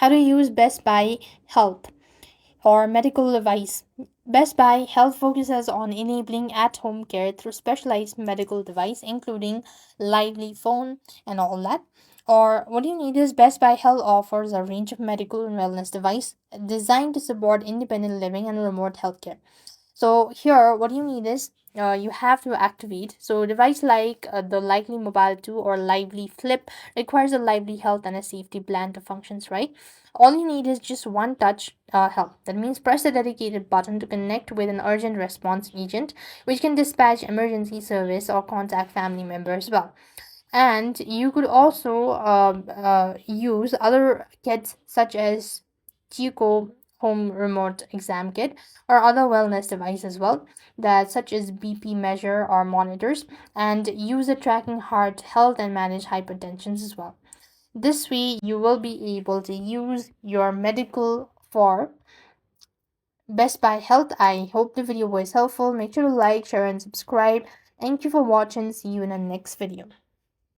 How to use Best Buy Health or medical device. Best Buy Health focuses on enabling at-home care through specialized medical device, including Lively phone and all that. Or what you need is Best Buy Health offers a range of medical and wellness device designed to support independent living and remote healthcare. So here, what you need is you have to activate. So device like the Lively Mobile 2 or Lively Flip requires a lively health and a safety plan to functions right. All you need is just one touch help. That means press a dedicated button to connect with an urgent response agent, which can dispatch emergency service or contact family members as well. And you could also use other kits such as Chico home remote exam kit or other wellness device as well, that such as BP measure or monitors, and user tracking heart health and manage hypertension as well. This way you will be able to use your medical for Best Buy Health. I hope the video was helpful. Make sure to like, share, and subscribe. Thank you for watching. See you in the next video.